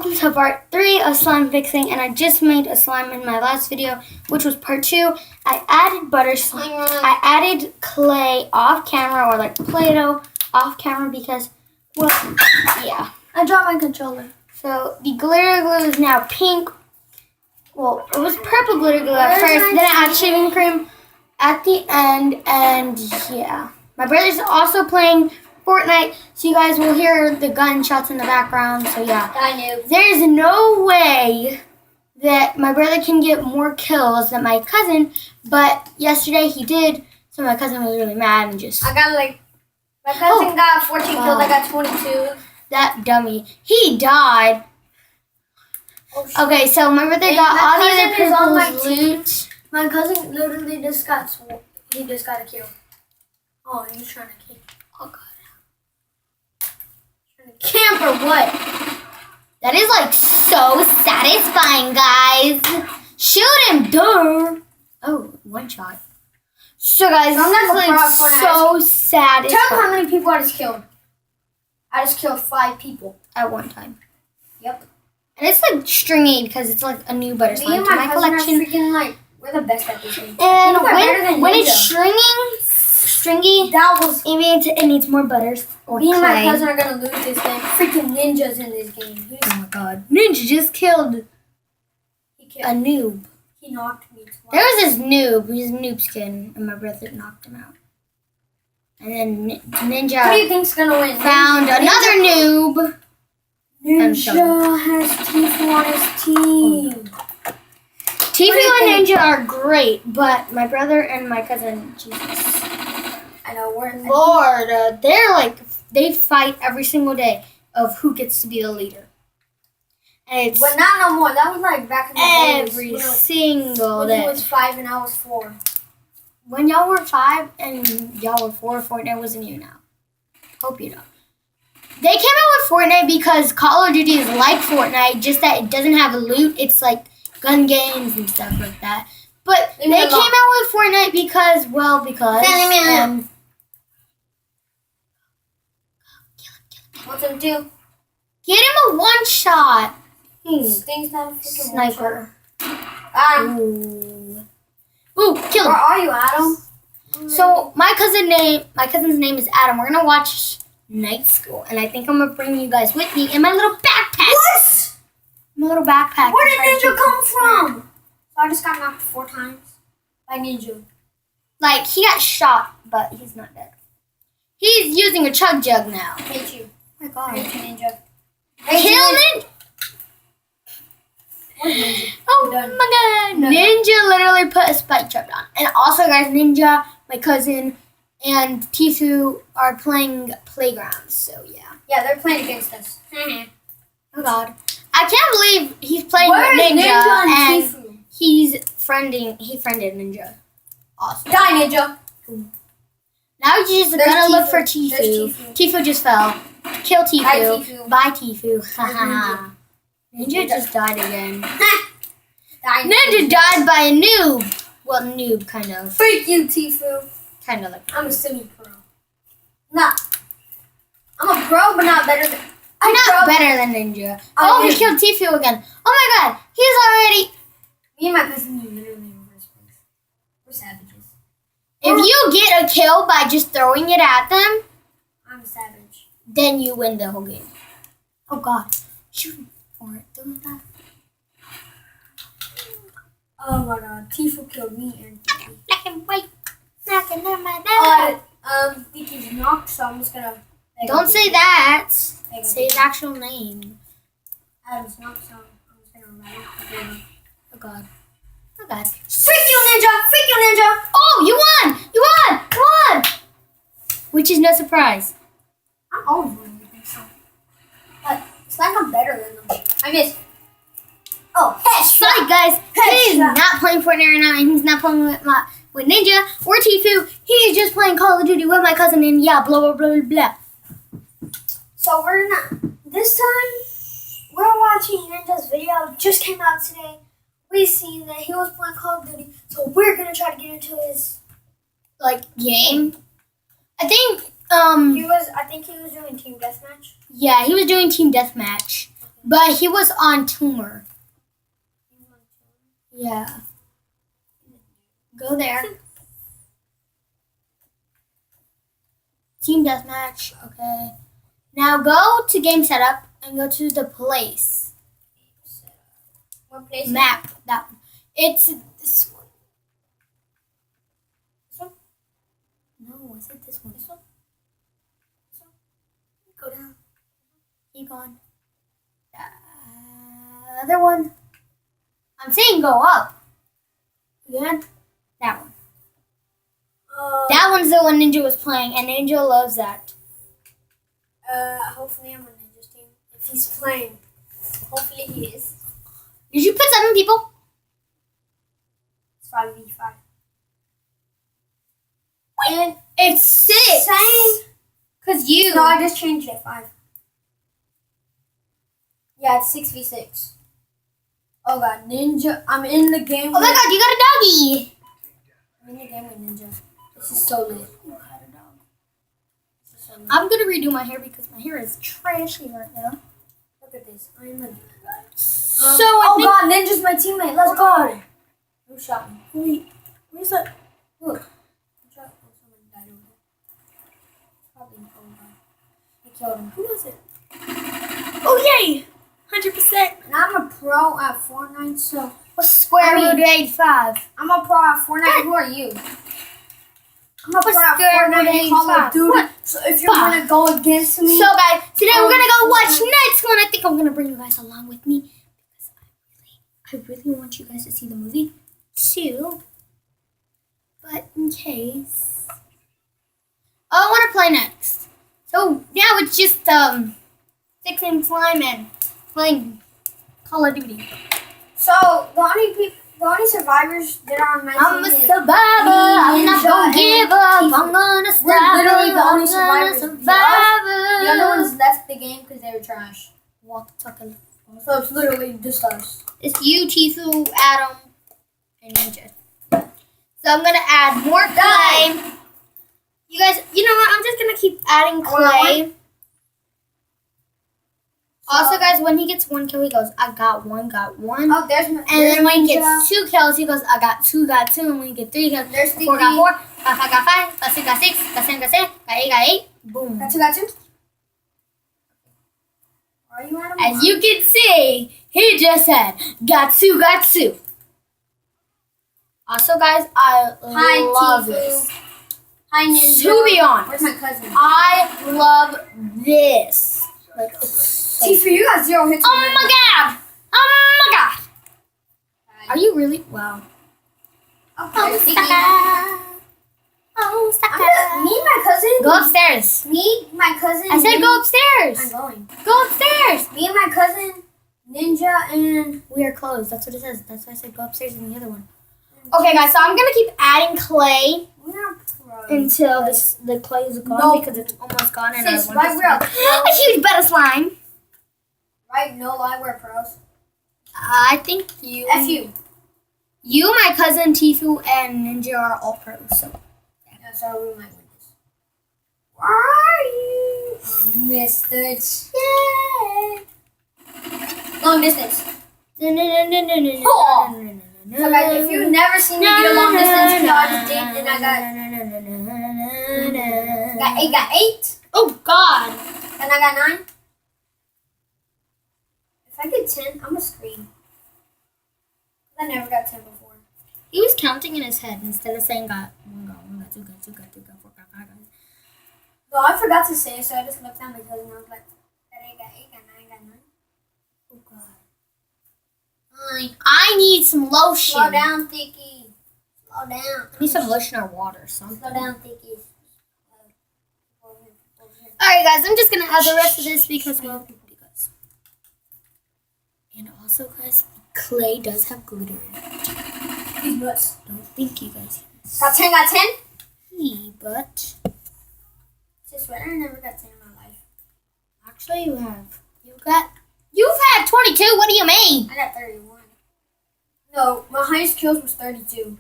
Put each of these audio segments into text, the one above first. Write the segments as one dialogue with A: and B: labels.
A: Welcome to part 3 of slime fixing, and I just made a slime in my last video, which was part 2. I added butter slime. I added clay off camera, or like Play-Doh off camera because, well, yeah.
B: I dropped my controller.
A: So the glitter glue is now pink. Well, it was purple glitter glue at first, then I added shaving cream at the end, and yeah. My brother's also playing Fortnite, so you guys will hear the gunshots in the background, so yeah.
B: I knew.
A: There's no way that my brother can get more kills than my cousin, but yesterday he did, so my cousin was really mad and just...
B: I got my cousin got 14 kills, I got 22.
A: That dummy. He died.
B: Oh,
A: okay, so my brother got all the other
B: cousin is on my
A: people's
B: team.
A: loot.
B: My cousin literally just got he just got a kill. Oh, he's trying to kill.
A: Oh god.
B: Camp or what?
A: That is like so satisfying, guys. Shoot him, duh. Oh, one shot. So guys,
B: I'm
A: that's
B: not
A: like
B: proud for
A: so satisfying.
B: Tell them how many people I just killed. I just killed 5 people.
A: At one time.
B: Yep.
A: And it's like stringy because it's like a new butter
B: Me
A: slime
B: and
A: to
B: my
A: my
B: cousin
A: collection.
B: are freaking like, we're the best at this game.
A: And
B: we're better than
A: when it's
B: Ninja.
A: stringy,
B: That was...
A: it needs more butters or
B: Me and my
A: clay.
B: cousin are gonna lose this game. Freaking ninjas in this game.
A: Oh my god. Ninja just killed
B: He
A: a
B: killed.
A: noob.
B: He knocked me twice.
A: There was this noob, he's a noob skin, and my brother knocked him out. And then Ninja
B: Who do you think's gonna win?
A: found another noob.
B: Ninja has Tifu on his team.
A: Tifu and Ninja are great, but my brother and my cousin, Jesus.
B: I know we're
A: Lord, they're like, they fight every single day of who gets to be the leader. And it's
B: but not no more. That was like back in the days.
A: every
B: when
A: single
B: he
A: day.
B: was 5 and I was 4.
A: When y'all were 5 and y'all were 4, Fortnite wasn't you now. Hope you know. They came out with Fortnite because Call of Duty is like Fortnite, just that it doesn't have loot. It's like gun games and stuff like that. But they came out with Fortnite because...
B: What's him do?
A: Get him a one-shot.
B: This thing's not a freaking
A: Sniper.
B: Adam,
A: Ooh, kill
B: where
A: him.
B: are you, Adam?
A: So my cousin's name is Adam. We're gonna watch Night School, and I think I'm gonna bring you guys with me in my little backpack.
B: What?
A: My little backpack.
B: Where did Ninja come from? So I just got knocked 4 times by Ninja.
A: Like, he got shot, but he's not dead. He's using a chug jug now.
B: I hate you.
A: Oh my god.
B: I hate you, Ninja.
A: Kill Ninja!
B: Where's Ninja?
A: Oh
B: Done.
A: my god.
B: No.
A: Ninja literally put a spike trap down. And also, guys, Ninja, my cousin, and Tifu are playing Playgrounds, so yeah.
B: Yeah, they're playing against us.
A: Oh god. I can't believe he's playing
B: Where
A: with
B: is
A: Ninja,
B: and
A: and he friended Ninja. Awesome.
B: Die, Ninja.
A: Now he's just
B: There's
A: gonna look
B: Tifu.
A: for
B: There's
A: Tifu.
B: Tifu.
A: Tifu just fell. Kill Tifu.
B: Bye, Tifu.
A: Bye, Tifu. Haha.
B: Ninja.
A: Ninja just died again.
B: Die,
A: Ninja died by a noob. Well, noob, kind of.
B: Freak you, Tifu.
A: Kind of like.
B: I'm a semi-pro. Nah. I'm a pro, but not better than...
A: I'm not
B: pro.
A: better than Ninja.
B: Oh,
A: Oh, he
B: yeah.
A: killed Tifu again. Oh my god. He's already...
B: Me and my cousin are literally in first place. We're savages.
A: If you get a kill by just throwing it at them,
B: I'm a savage.
A: then you win the whole game. Oh god. Shoot him for it. Do that.
B: Oh my god. Tifu killed me and Tifu.
A: Black and white. Knocking on my door.
B: Think he's knocked, so I'm just gonna...
A: Don't say that.
B: Beg
A: Say his actual name.
B: Adam's knocked, so I'm just gonna write it.
A: Oh god. Oh god.
B: Freak you, Ninja! Freak you, Ninja!
A: Oh, you won! You won! You won! Which is no surprise.
B: I'm always winning against them. But it's like I'm better than them. I missed. Oh,
A: Sorry guys, he's
B: Headshot.
A: not playing Fortnite right now, and he's not playing with Ninja or Tifu. He's just playing Call of Duty with my cousin, and yeah, blah blah blah blah.
B: So we're not. This time, we're watching Ninja's video. It just came out today. We see that he was playing Call of Duty, so we're gonna try to get into his
A: Like game. I think
B: I think he was doing team deathmatch.
A: yeah, he was doing team deathmatch. But he was on tumor. Yeah. Go there. Team deathmatch. Okay. Now go to game setup and go to the place.
B: What place?
A: Map. That one. It's this one.
B: This one?
A: No, is it this one?
B: This one? This one? Go down.
A: Keep on. Other one. I'm saying go up. Again. That one. That one's the one Ninja was playing, and Ninja loves that.
B: Hopefully I'm on Ninja's team. If he's playing. Hopefully he is.
A: Did you put 7 people?
B: It's 5v5.
A: And it's 6.
B: Same.
A: Cause you.
B: No, I just changed it. 5. Yeah, it's 6v6. Oh god, Ninja. I'm in the game.
A: Oh my god, you got a doggy.
B: I'm in the game with Ninja. This is so lit.
A: You had a dog. I'm gonna redo my hair because my hair is trashy right now.
B: Look at this. I'm a.
A: So I think
B: god, Ninja's my teammate. Let's go. Who shot me?
A: wait, where's that?
B: Look. Who shot? Oh, someone died over there. Probably. Oh god. I killed him.
A: Who was it? Oh yay! 100%.
B: And I'm a pro at Fortnite, so.
A: What's square
B: I mean-
A: root of 85?
B: I'm a pro at Fortnite. Who are you? I'm a
A: What's
B: pro at
A: square root of
B: Fortnite and Call of
A: 85?
B: Duty.
A: What?
B: So if you're
A: Fuck.
B: gonna go against me,
A: So guys, today we're gonna go watch
B: Oh,
A: next one. I think I'm gonna bring you guys along with me because I really want you guys to see the movie too. But in case, I want to play next. So now it's just 6 and slime and playing Call of Duty.
B: so the only survivors that are on my
A: I'm a
B: team is
A: survivor. I'm not
B: Ninja
A: gonna
B: and
A: give up.
B: Tifa.
A: I'm gonna stop.
B: We're literally the only
A: I'm gonna
B: survivors.
A: survive.
B: The other ones left the game because they were trash.
A: Walk talking.
B: So it's literally just us.
A: It's you, Tifu, Adam, and Ninja. So I'm gonna add more clay. You guys, you know what? I'm just gonna keep adding clay. Also, guys, when he gets 1 kill, he goes, "I got one."
B: Oh, there's
A: And then when he gets 2 kills, he goes, "I got 2." And when he gets 3 kills,
B: There's
A: 4 got 4, got 5 got 5, got 6 got 6, got 7 got 7, got 8 got 8. Boom.
B: Got two. Are you out of
A: As you can see, he just said, got 2. Also, guys, I
B: Hi,
A: love
B: Tifu.
A: this.
B: Hi, Ninja.
A: To be honest,
B: Where's my cousin?
A: I love this. Like, it's so
B: Tifu, you got 0 hits.
A: oh my god! Oh my god! Are you really? Wow.
B: Okay,
A: Oh,
B: Tiki.
A: sucker. Oh, sucker.
B: Me and my cousin.
A: Go upstairs.
B: Me, my cousin.
A: I said go
B: I'm
A: upstairs.
B: going.
A: Go upstairs.
B: Me and my cousin, Ninja, and
A: We are closed. That's what it says. That's why I said go upstairs in the other one. Okay, guys, so I'm going to keep adding clay
B: we are pros.
A: until the clay is gone
B: No.
A: because it's almost gone. And
B: Sis,
A: I
B: why
A: want
B: we're
A: to a huge bed of slime.
B: Right? No lie, we're pros.
A: I think you.
B: F you.
A: You, my cousin, Tifu, and Ninja are all pros. So.
B: Yeah, so we might win this. Where are you? Missed it. Yay! Long distance. So guys, if you've never seen me get a long distance kill, I just did, and I got 8.
A: Oh God!
B: And I got 9. If I get 10, I'm gonna scream. I never got 10 before.
A: He was counting in his head instead of saying got 1, got 2, got 3, got 4, got 5, guys.
B: No, I forgot to say it, so I just looked at my cousin and I was like, I got 8, got 9, got 9.
A: Oh God! I need some lotion.
B: Slow down, Tiki. Slow down.
A: I need some lotion or water. Something.
B: Slow down, Tiki.
A: All right, guys. I'm just gonna add the rest of this because because. And also, guys, clay does have glitter in it.
B: These nuts.
A: Don't think you guys.
B: Got 10, got 10?
A: But
B: Just what? I never got 10 in my life.
A: actually, you have. You've had 22. What do you mean?
B: I got 31. No, my highest kills was 32.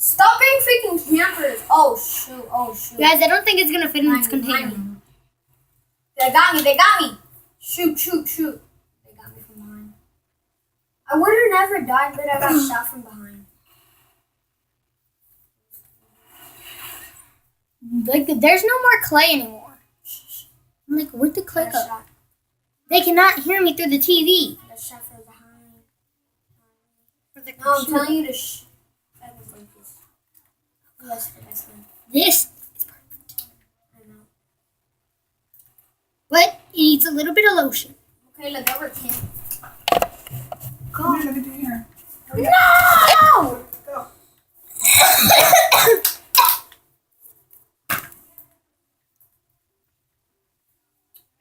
B: Stop being freaking campers. Oh shoot. Oh shoot.
A: Guys, I don't think it's gonna fit in its
B: Behind me,
A: container.
B: behind me. They got me. They got me. Shoot, shoot, shoot. They got me from behind. I would have never died, but I got shot from behind.
A: Like, there's no more clay anymore. I'm like, where'd the clay
B: I got
A: go?
B: shot.
A: They cannot hear me through the TV.
B: I got shot from behind.
A: For the
B: No, I'm
A: computer.
B: telling you to I can focus. Yes, yes, man.
A: This is perfect.
B: I know.
A: But it needs a little bit of lotion.
B: Okay, look over, Kim.
C: Come here, let me do here.
A: No!
C: Go.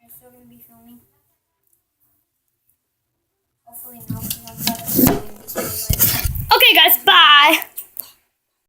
B: Are you still gonna be filming? Hopefully no, because I'm better filming this way.
A: Okay, guys, bye.